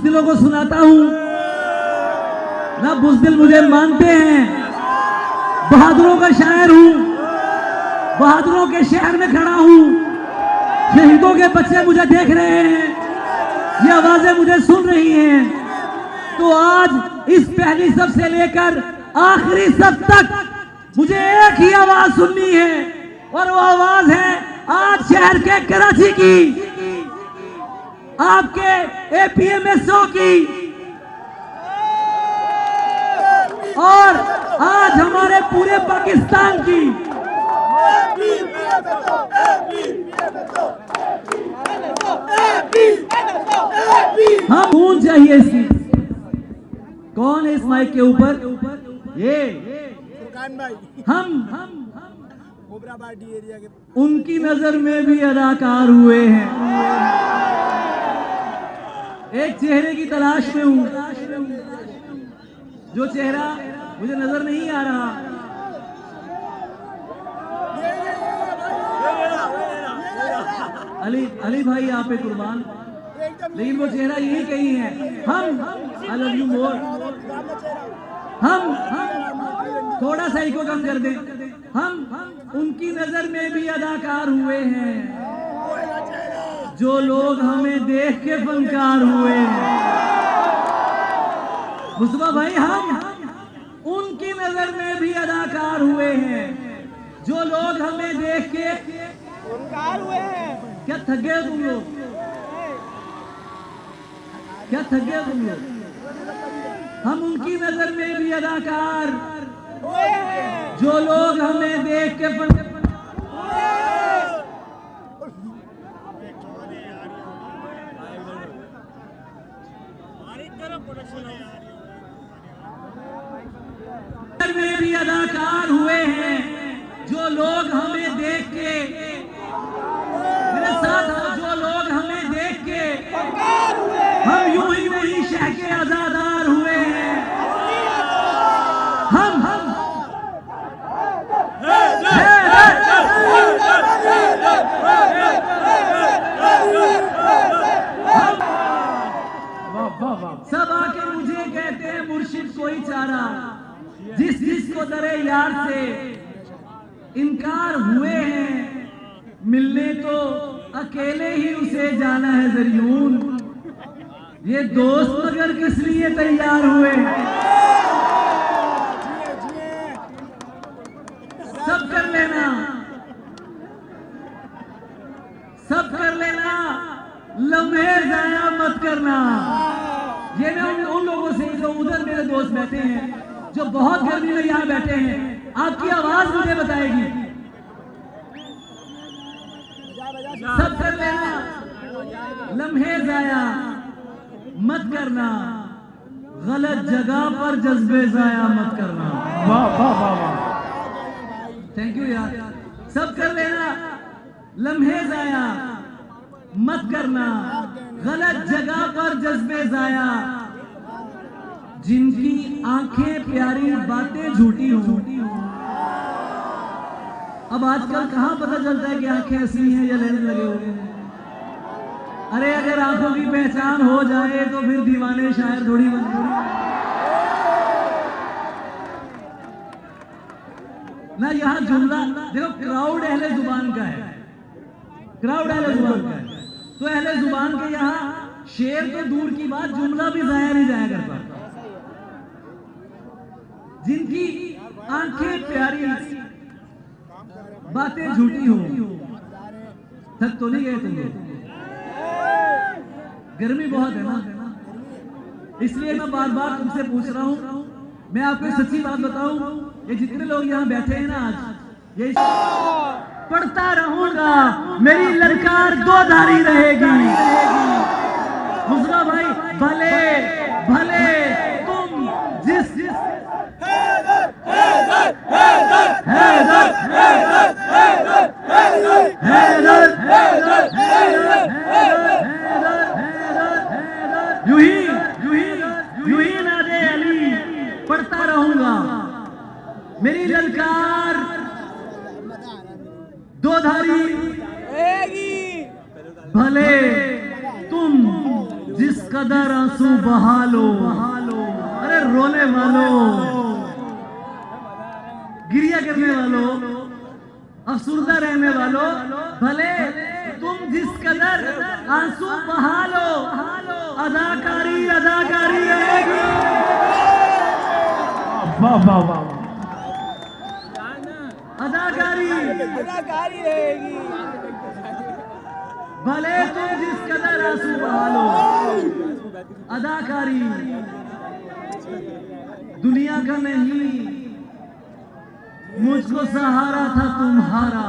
बुज़दिलों को सुनाता हूं, ना बुज़दिल मुझे मानते हैं। बहादुरों का शायर हूं, बहादुरों के शहर में खड़ा हूं। शहीदों के बच्चे मुझे देख रहे हैं, ये आवाजें मुझे सुन रही हैं। तो आज इस पहली सब से लेकर आखिरी सब तक मुझे एक ही आवाज सुननी है, और वो आवाज है आज शहर के कराची की, आपके एपीएमएसओ की, और आज हमारे पूरे पाकिस्तान की। हम कौन चाहिए इसकी? कौन है इस माइक के ऊपर? ये हम एरिया के उनकी नजर में भी अदाकार हुए हैं। एक चेहरे की तलाश में हूं, जो चेहरा मुझे नजर नहीं आ रहा। अली भाई आप पे कुर्बान, लेकिन वो चेहरा यही कही है, हम आई लव यू मोर। हम थोड़ा सा इको कम कर दें। हम उनकी नजर में भी अदाकार हुए हैं, जो लोग हमें देख के फनकार हुए हैं। मुस्तफा भाई, हम उनकी नजर में भी अदाकार हुए हैं, जो लोग हमें देख के फनकार हुए हैं। क्या थक गए तुम लोग? क्या थक गए तुम लोग? हम उनकी नजर में भी अदाकार, जो लोग हमें देख के में भी अदाकार हुए हैं, जो लोग हमें देख के, मेरे साथ जो लोग हमें देख के हम यूं ही नहीं शह के आजादार हुए हैं। हम सब आके मुझे कहते हैं मुर्शिद कोई चारा, जिसको दरे यार से इनकार हुए हैं, मिलने तो अकेले ही उसे जाना है जरियून। ये दोस्त मगर किस लिए तैयार हुए? सब कर लेना, सब कर लेना, लम्हे जाया मत करना। ये मैं उन लोगों से जो उधर मेरे दोस्त बैठे हैं, जो बहुत गर्मी में यहाँ बैठे हैं, आपकी आवाज मुझे बताएगी। सब कर लेना, लम्हे जाया मत करना, गलत जगह पर जज्बे जाया मत करना। वाह वाह वाह वाह, थैंक यू यार। सब कर लेना, लम्हे जाया मत करना, गलत जगह पर जज्बे जाया, जिनकी आंखें प्यारी बातें झूठी हो। अब आजकल कहां पता चलता है कि आंखें असली हैं या लेने लगे हुए हैं? अरे अगर आंखों की पहचान हो जाए तो फिर दीवाने शायर थोड़ी बनते ना। यहाँ जुमला देखो, क्राउड अहले जुबान का है, क्राउड अहले जुबान का है, तो अहले जुबान के यहाँ शेर तो दूर की बात, जुमला भी जाया नहीं जाया करता। जिनकी आंखें प्यारी बातें झूठी हो। थक तो नहीं गए तुम लोग? गर्मी बहुत है ना, इसलिए मैं बार बार तुमसे पूछ रहा हूं। मैं आपको सच्ची बात बताऊं, ये जितने लोग यहाँ बैठे हैं ना आज, ये पढ़ता रहूंगा, मेरी ललकार दो धारी रहेगी। मुस्तफा भाई, भले भले तुम जिस यूं ही नादे अली पढ़ता रहूंगा, मेरी ललकार दो धारी भले तुम जिस कदर आंसू बहा लो, अरे रोने वालों, गिरिया करने वालों, अफसुर्दा रहने वालों, भले तुम जिस कदर आंसू बहा लो, अदाकारी अदाकारी रहेगी। वाह वाह वाह, अदाकारी रहेगी। भले तुम जिस कदर आंसू बहा लो, अदाकारी दुनिया का नहीं, मुझको सहारा था तुम्हारा।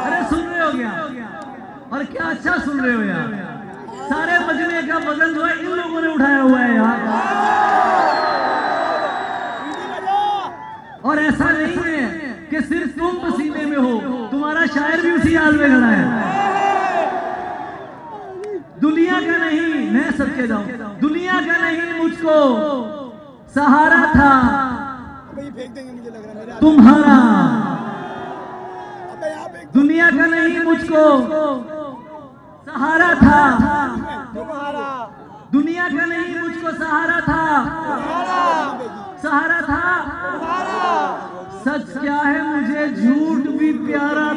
अरे सुन रहे हो क्या? और क्या अच्छा सुन रहे हो यार, सारे मजमे का वजन जो है इन लोगों ने उठाया हुआ है यार। और ऐसा नहीं है कि सिर्फ तुम पसीने में हो, तुम्हारा शायर भी उसी हाल में खड़ा है। दुनिया का नहीं, मैं सबके जाऊं, दुनिया का नहीं मुझको सहारा था फेंक देंगे मुझे लग रहा है मेरा। तुम्हारा। अबे यहाँ पे दुनिया का नहीं मुझको सहारा था तुम्हारा दुनिया का नहीं मुझको सहारा था, सहारा था। सच क्या है मुझे झूठ भी प्यारा